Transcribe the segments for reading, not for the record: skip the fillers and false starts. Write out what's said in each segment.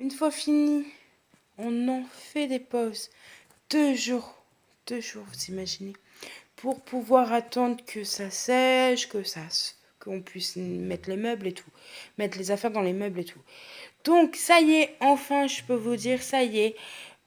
Une fois fini, on en fait des pauses. 2 jours. 2 jours, vous imaginez. Pour pouvoir attendre que ça sèche, qu'on puisse mettre les meubles et tout. Mettre les affaires dans les meubles et tout. Donc, ça y est, enfin, je peux vous dire, ça y est.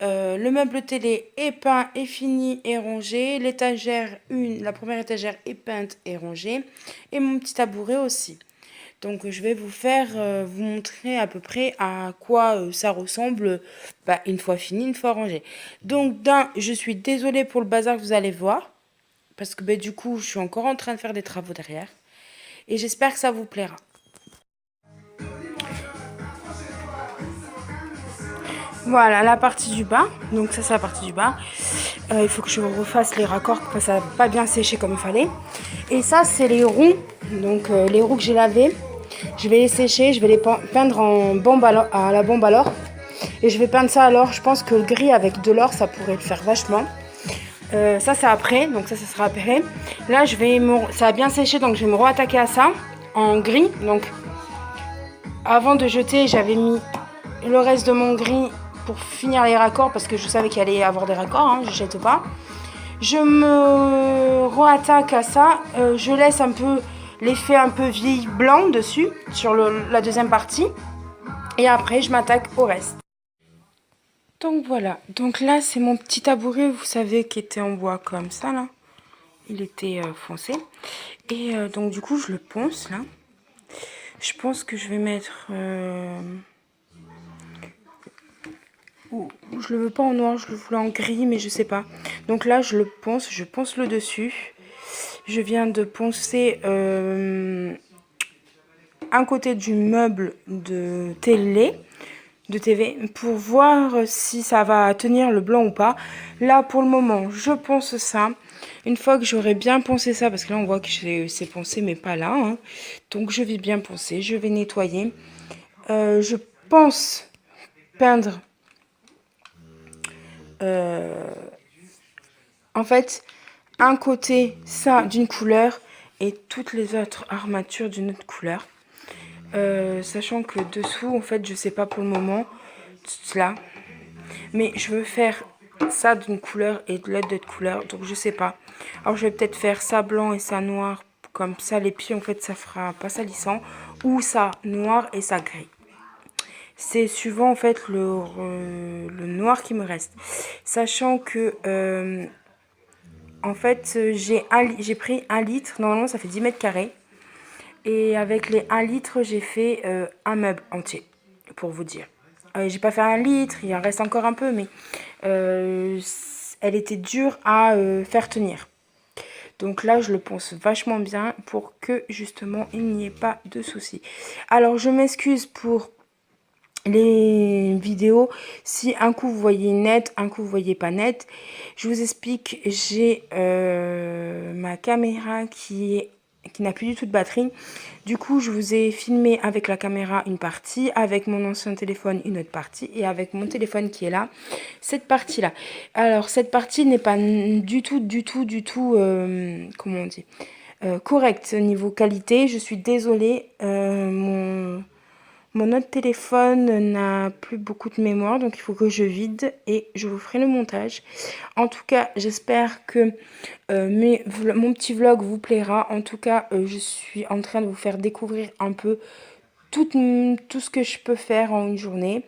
Le meuble télé est peint, est fini, est rangé. L'étagère, la première étagère est peinte et rangée. Et mon petit tabouret aussi. Donc je vais vous montrer à peu près à quoi ça ressemble une fois fini, une fois rangé. Donc je suis désolée pour le bazar que vous allez voir. Parce que du coup, je suis encore en train de faire des travaux derrière. Et j'espère que ça vous plaira. Voilà la partie du bas. Donc ça c'est la partie du bas. Il faut que je refasse les raccords parce que ça n'a pas bien séché comme il fallait. Et ça c'est les roues. Donc les roues que j'ai lavées. Je vais les sécher, je vais les peindre en bombe à la bombe à l'or. Et je vais peindre ça à l'or. Je pense que le gris avec de l'or ça pourrait le faire vachement. Ça c'est après, donc ça sera après. Là ça a bien séché donc je vais me re-attaquer à ça en gris. Donc avant de jeter j'avais mis le reste de mon gris pour finir les raccords parce que je savais qu'il allait y avoir des raccords, hein, je jette pas. Je me re-attaque à ça, je laisse un peu l'effet un peu vieilli blanc dessus sur la deuxième partie et après je m'attaque au reste. Donc voilà, donc là c'est mon petit tabouret, vous savez, qui était en bois comme ça là, il était foncé et donc du coup je le ponce là. Je pense que je vais mettre je le veux pas en noir, je le voulais en gris, mais je sais pas. Donc là, je ponce le dessus. Je viens de poncer un côté du meuble de TV, pour voir si ça va tenir le blanc ou pas. Là, pour le moment, je ponce ça. Une fois que j'aurai bien poncé ça, parce que là, on voit que c'est poncé, mais pas là. Hein. Donc, je vais bien poncer, je vais nettoyer. Je pense peindre en fait un côté ça d'une couleur et toutes les autres armatures d'une autre couleur, sachant que dessous en fait je sais pas pour le moment cela, mais je veux faire ça d'une couleur et de l'autre d'autre couleur, donc je sais pas. Alors je vais peut-être faire ça blanc et ça noir, comme ça les pieds en fait ça fera pas salissant, ou ça noir et ça gris. C'est suivant en fait le noir qui me reste. Sachant que en fait j'ai pris 1 litre, normalement ça fait 10 mètres carrés. Et avec les 1 litre j'ai fait un meuble entier, pour vous dire. J'ai pas fait 1 litre, il en reste encore un peu, mais elle était dure à faire tenir. Donc là, je le ponce vachement bien pour que justement il n'y ait pas de soucis. Alors, je m'excuse pour les vidéos, si un coup vous voyez net, un coup vous voyez pas net. Je vous explique, j'ai ma caméra qui n'a plus du tout de batterie. Du coup, je vous ai filmé avec la caméra une partie, avec mon ancien téléphone une autre partie, et avec mon téléphone qui est là, cette partie-là. Alors, cette partie n'est pas du tout, comment on dit, correcte niveau qualité. Je suis désolée, mon autre téléphone n'a plus beaucoup de mémoire, donc il faut que je vide et je vous ferai le montage. En tout cas, j'espère que mon petit vlog vous plaira. En tout cas, je suis en train de vous faire découvrir un peu tout ce que je peux faire en une journée.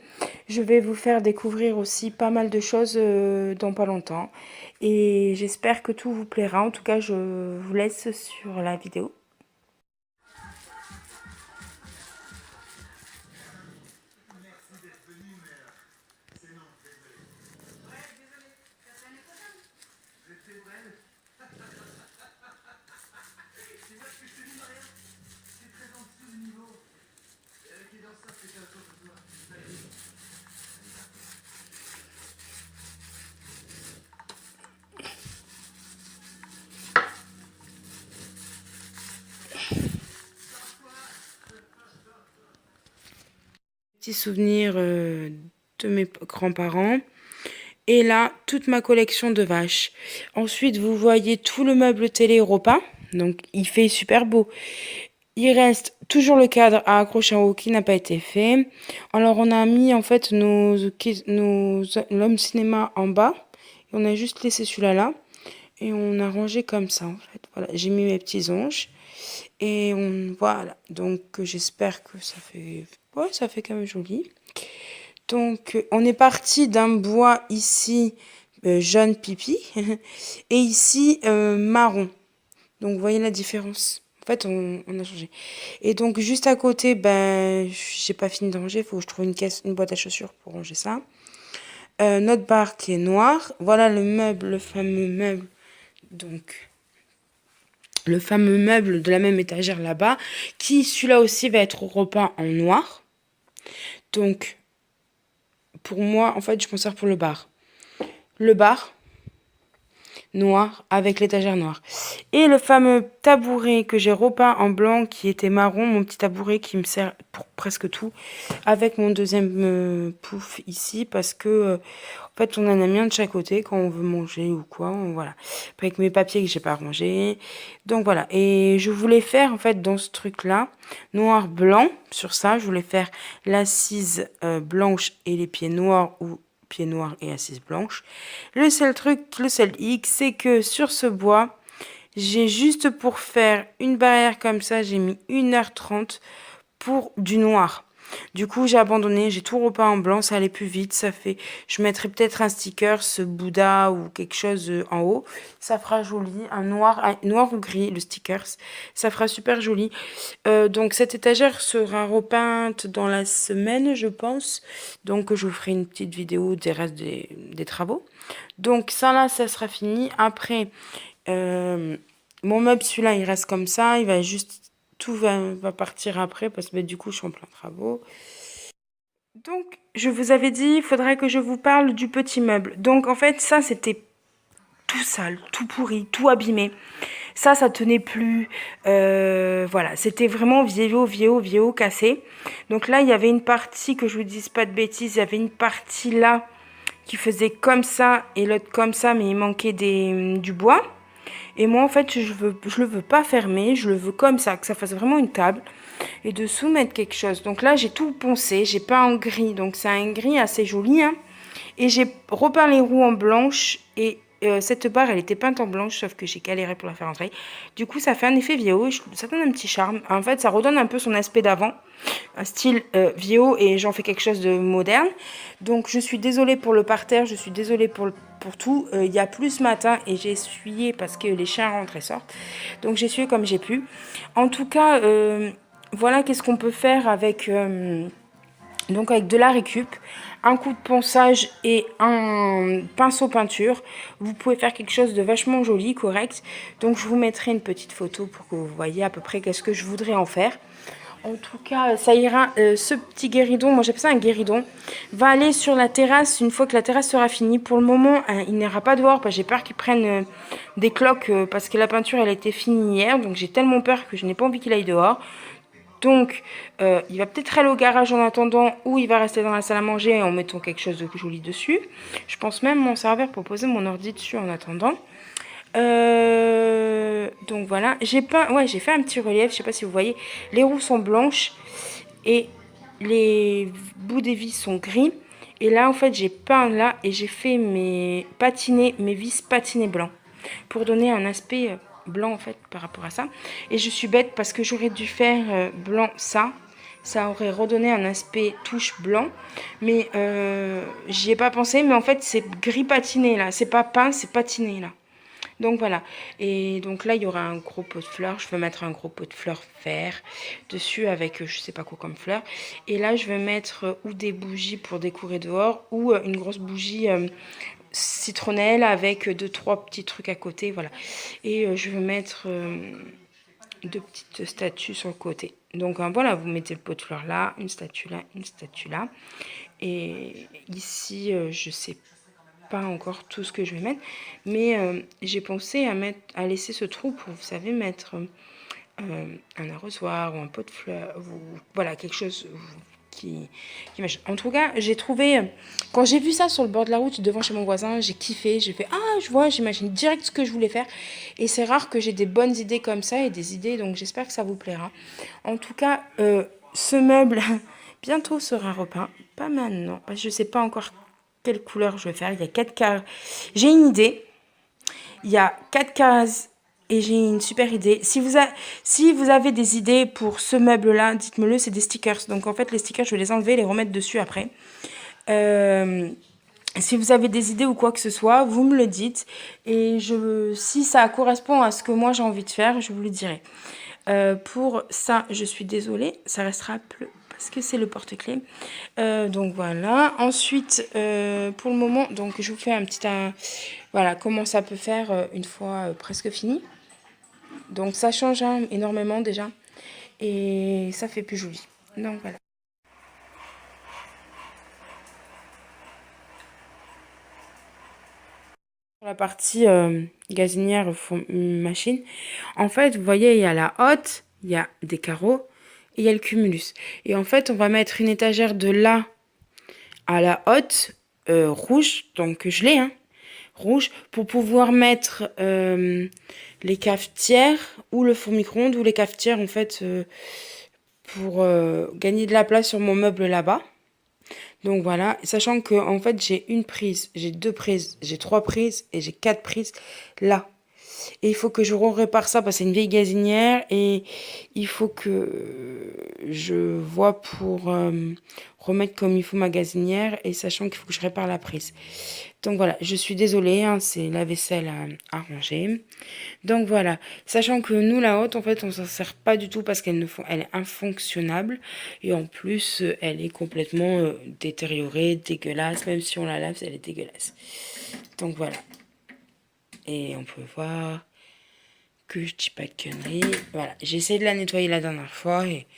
Je vais vous faire découvrir aussi pas mal de choses dans pas longtemps. Et j'espère que tout vous plaira. En tout cas, je vous laisse sur la vidéo. Petit souvenir de mes grands-parents. Et là, toute ma collection de vaches. Ensuite, vous voyez tout le meuble télé repas. Donc, il fait super beau. Il reste toujours le cadre à accrocher en haut qui n'a pas été fait. Alors, on a mis en fait l'homme cinéma en bas. Et on a juste laissé celui-là là. Et on a rangé comme ça en fait. Voilà, j'ai mis mes petits anges. Et voilà. Donc, j'espère que ça fait... Ouais, ça fait quand même joli. Donc, on est parti d'un bois ici jaune pipi. Et ici marron. Donc, vous voyez la différence. En fait, on a changé. Et donc, juste à côté, ben, j'ai pas fini de ranger. Il faut que je trouve une boîte à chaussures pour ranger ça. Notre barre qui est noire. Voilà le meuble, le fameux meuble. Donc, le fameux meuble de la même étagère là-bas. Qui, celui-là aussi, va être repeint en noir. Donc, pour moi, en fait, je m'en sers pour le bar. Le bar, noir avec l'étagère noire. Et le fameux tabouret que j'ai repeint en blanc qui était marron, mon petit tabouret qui me sert pour presque tout, avec mon deuxième pouf ici parce que en fait on en a mis un de chaque côté quand on veut manger ou quoi, voilà. Avec mes papiers que j'ai pas rangés. Donc voilà, et je voulais faire en fait dans ce truc là, noir blanc sur ça, je voulais faire l'assise blanche et les pieds noirs ou pieds noirs et assise blanche. Le seul truc, le seul hic, c'est que sur ce bois, j'ai juste pour faire une barrière comme ça, j'ai mis 1h30 pour du noir. Du coup, j'ai abandonné, j'ai tout repeint en blanc, ça allait plus vite, ça fait... Je mettrai peut-être un sticker, ce Bouddha ou quelque chose en haut. Ça fera joli, un noir ou gris, le sticker. Ça fera super joli. Donc, cette étagère sera repeinte dans la semaine, je pense. Donc, je vous ferai une petite vidéo des restes des travaux. Donc, ça là, ça sera fini. Après, mon meuble, celui-là, il reste comme ça. Il va juste... Tout va partir après parce que du coup, je suis en plein travaux. Donc, je vous avais dit, il faudrait que je vous parle du petit meuble. Donc, en fait, ça, c'était tout sale, tout pourri, tout abîmé. Ça tenait plus. Voilà, c'était vraiment vieillot, cassé. Donc là, il y avait une partie, que je vous dise pas de bêtises, il y avait une partie là qui faisait comme ça et l'autre comme ça, mais il manquait du bois. Et moi, en fait, je le veux pas fermer, je le veux comme ça, que ça fasse vraiment une table. Et dessous, mettre quelque chose. Donc là, j'ai tout poncé, j'ai peint en gris. Donc c'est un gris assez joli. Hein. Et j'ai repeint les roues en blanche. Et cette barre, elle était peinte en blanche, sauf que j'ai galéré pour la faire entrer. Du coup, ça fait un effet vieillot. Ça donne un petit charme. En fait, ça redonne un peu son aspect d'avant. Un style vieillot et j'en fais quelque chose de moderne. Donc je suis désolée pour le parterre, je suis désolée pour tout. Il y a plus ce matin et j'ai essuyé parce que les chiens rentrent et sortent. Donc j'ai essuyé comme j'ai pu. En tout cas, voilà qu'est-ce qu'on peut faire avec, donc avec de la récup, un coup de ponçage et un pinceau peinture. Vous pouvez faire quelque chose de vachement joli, correct. Donc je vous mettrai une petite photo pour que vous voyez à peu près qu'est-ce que je voudrais en faire. En tout cas, ça ira. Ce petit guéridon, moi j'appelle ça un guéridon, va aller sur la terrasse une fois que la terrasse sera finie. Pour le moment, il n'ira pas dehors parce que j'ai peur qu'il prenne des cloques parce que la peinture elle a été finie hier. Donc j'ai tellement peur que je n'ai pas envie qu'il aille dehors. Donc, il va peut-être aller au garage en attendant ou il va rester dans la salle à manger en mettant quelque chose de joli dessus. Je pense même m'en servir pour poser mon ordi dessus en attendant. Donc voilà, j'ai fait un petit relief, je sais pas si vous voyez, les roues sont blanches et les bouts des vis sont gris. Et là en fait j'ai peint là et j'ai fait mes vis patinés blancs pour donner un aspect blanc en fait par rapport à ça. Et je suis bête parce que j'aurais dû faire blanc ça aurait redonné un aspect touche blanc, mais j'y ai pas pensé. Mais en fait c'est gris patiné là, c'est pas peint, c'est patiné là. Donc voilà, et donc là il y aura un gros pot de fleurs, je vais mettre un gros pot de fleurs vert dessus avec je sais pas quoi comme fleurs. Et là je vais mettre ou des bougies pour décorer dehors ou une grosse bougie citronnelle avec 2-3 petits trucs à côté, voilà. Et je vais mettre 2 petites statues sur le côté. Donc voilà, vous mettez le pot de fleurs là, une statue là, une statue là. Et ici je sais pas encore tout ce que je vais mettre, mais j'ai pensé à laisser ce trou pour, vous savez, mettre un arrosoir ou un pot de fleurs, voilà, quelque chose qui machin. En tout cas, j'ai trouvé, quand j'ai vu ça sur le bord de la route devant chez mon voisin, j'ai kiffé, j'ai fait, ah, je vois, j'imagine direct ce que je voulais faire. Et c'est rare que j'ai des bonnes idées comme ça et des idées, donc j'espère que ça vous plaira. En tout cas, ce meuble bientôt sera repeint, pas maintenant, parce que je sais pas encore quelle couleur je vais faire. Il y a 4 cases. J'ai une idée. Il y a 4 cases et j'ai une super idée. Si vous avez des idées pour ce meuble-là, dites-me-le, c'est des stickers. Donc en fait, les stickers, je vais les enlever et les remettre dessus après. Euh, Si vous avez des idées ou quoi que ce soit, vous me le dites. Et si ça correspond à ce que moi j'ai envie de faire, je vous le dirai. Pour ça, je suis désolée, ça restera bleu parce que c'est le porte-clés. Donc voilà. Ensuite, pour le moment, donc je vous fais un petit... voilà comment ça peut faire une fois presque fini. Donc ça change énormément déjà. Et ça fait plus joli. Donc voilà. Pour la partie gazinière machine, en fait, vous voyez, il y a la hotte, il y a des carreaux et il y a le cumulus. Et en fait, on va mettre une étagère de là à la hotte rouge, donc je l'ai, hein, rouge, pour pouvoir mettre les cafetières ou le four micro-ondes ou les cafetières, en fait, pour gagner de la place sur mon meuble là-bas. Donc voilà, sachant que en fait j'ai une prise, j'ai deux prises, j'ai trois prises et j'ai quatre prises là. Et il faut que je répare ça parce que c'est une vieille gazinière et il faut que je vois pour remettre comme il faut ma gazinière et sachant qu'il faut que je répare la prise. Donc voilà, je suis désolée, hein, c'est la vaisselle à ranger. Donc voilà, sachant que nous la haute en fait on s'en sert pas du tout parce elle est infonctionnable et en plus elle est complètement détériorée, dégueulasse, même si on la lave elle est dégueulasse. Donc voilà. Et on peut voir que je dis pas de conneries. Voilà, j'ai essayé de la nettoyer la dernière fois et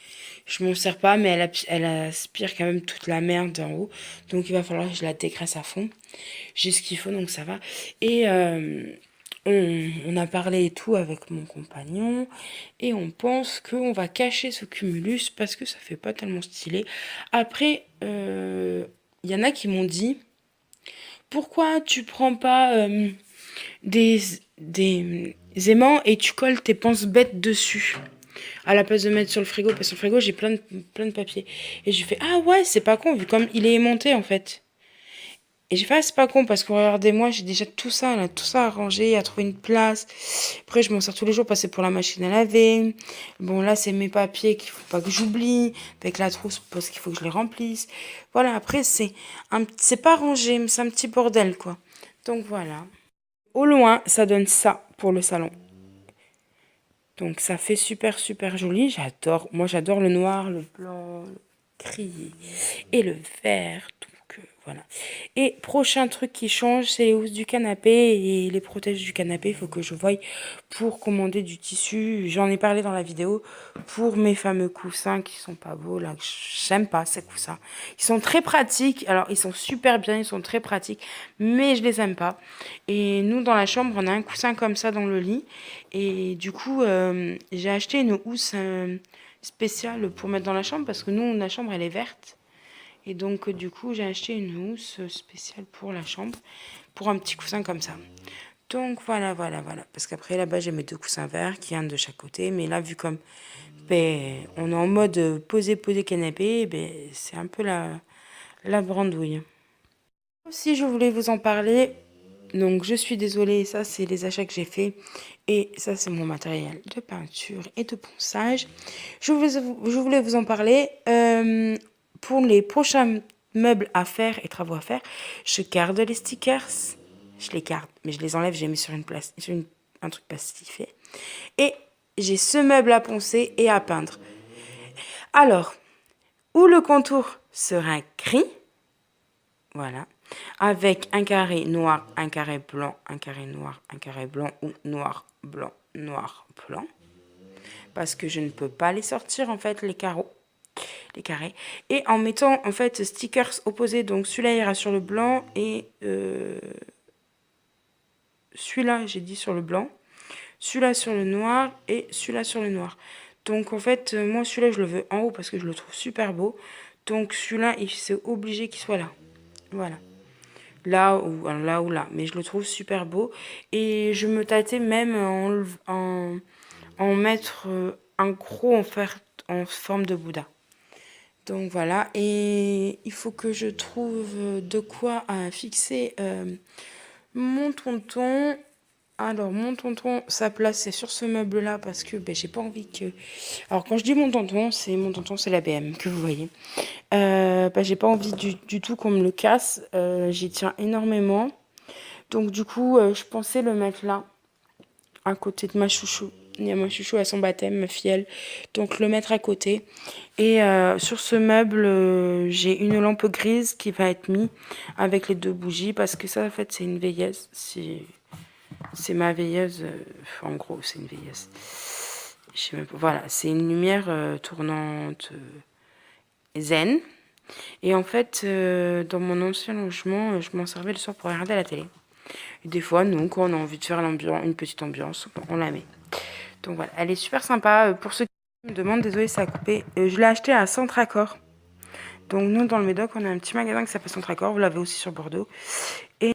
je m'en sers pas, mais elle aspire quand même toute la merde en haut. Donc il va falloir que je la dégraisse à fond. J'ai ce qu'il faut, donc ça va. Et on a parlé et tout avec mon compagnon et on pense qu'on va cacher ce cumulus parce que ça fait pas tellement stylé. Après, il y en a qui m'ont dit, pourquoi tu prends pas des, des aimants et tu colles tes penses-bêtes dessus à la place de mettre sur le frigo, parce que sur le frigo j'ai plein de papier. Et j'ai fait, ah ouais, c'est pas con, vu comme il est aimanté en fait. Et j'ai fait, ah, c'est pas con, parce que regardez-moi, j'ai déjà tout ça, là, tout ça à ranger, à trouver une place. Après, je m'en sers tous les jours, parce que c'est pour la machine à laver. Bon, là, c'est mes papiers qu'il faut pas que j'oublie. Avec la trousse, parce qu'il faut que je les remplisse. Voilà, après, c'est pas rangé, mais c'est un petit bordel, quoi. Donc, voilà. Au loin, ça donne ça pour le salon. Donc ça fait super joli, j'adore. Moi j'adore le noir, le blanc, le gris et le vert. Donc voilà. Et prochain truc qui change, c'est les housses du canapé et les protèges du canapé. Il faut que je voie pour commander du tissu. J'en ai parlé dans la vidéo pour mes fameux coussins qui sont pas beaux là. J'aime pas ces coussins. Ils sont très pratiques. Alors ils sont super bien, ils sont très pratiques, mais je les aime pas. Et nous dans la chambre, on a un coussin comme ça dans le lit. Et du coup, j'ai acheté une housse spéciale pour mettre dans la chambre parce que nous, la chambre, elle est verte. Et donc, du coup, j'ai acheté une housse spéciale pour la chambre, pour un petit coussin comme ça. Donc, voilà. Parce qu'après, là-bas, j'ai mes deux coussins verts, qui un de chaque côté. Mais là, vu comme on est en mode poser canapé, c'est un peu la brandouille. Si je voulais vous en parler, donc je suis désolée, ça c'est les achats que j'ai fait et ça c'est mon matériel de peinture et de ponçage. Je voulais vous en parler. Pour les prochains meubles à faire et travaux à faire, je garde les stickers. Je les garde, mais je les enlève, je les mets sur un truc plastifié. Et j'ai ce meuble à poncer et à peindre. Alors, où le contour sera gris, voilà. Avec un carré noir, un carré blanc, un carré noir, un carré blanc ou noir, blanc, noir, blanc. Parce que je ne peux pas les sortir en fait les carrés. Et en mettant en fait stickers opposés, donc celui-là ira sur le blanc et celui-là j'ai dit sur le blanc, celui-là sur le noir et celui-là sur le noir. Donc en fait moi celui-là je le veux en haut parce que je le trouve super beau. Donc celui-là, c'est obligé qu'il soit là. Voilà. Là ou là. Mais je le trouve super beau. Et je me tâtais même en mettre un gros en forme de Bouddha. Donc voilà. Et il faut que je trouve de quoi fixer mon tonton. Alors, mon tonton, sa place, c'est sur ce meuble-là parce que ben, j'ai pas envie que... Alors, quand je dis mon tonton, c'est la BM que vous voyez. Ben, j'ai pas envie du tout qu'on me le casse. J'y tiens énormément. Donc, du coup, je pensais le mettre là, à côté de ma chouchou. Il y a ma chouchou à son baptême, ma filleule. Donc, le mettre à côté. Et sur ce meuble, j'ai une lampe grise qui va être mise avec les 2 bougies parce que ça, en fait, c'est une veilleuse. C'est ma veilleuse, en gros, c'est une veilleuse. Je sais même pas, voilà, c'est une lumière tournante zen. Et en fait, dans mon ancien logement, je m'en servais le soir pour regarder la télé. Et des fois, nous, quand on a envie de faire une petite ambiance, on la met. Donc voilà, elle est super sympa. Pour ceux qui me demandent, désolé, ça a coupé. Je l'ai acheté à Centracor. Donc nous, dans le Médoc, on a un petit magasin qui s'appelle Centracor. Vous l'avez aussi sur Bordeaux. Et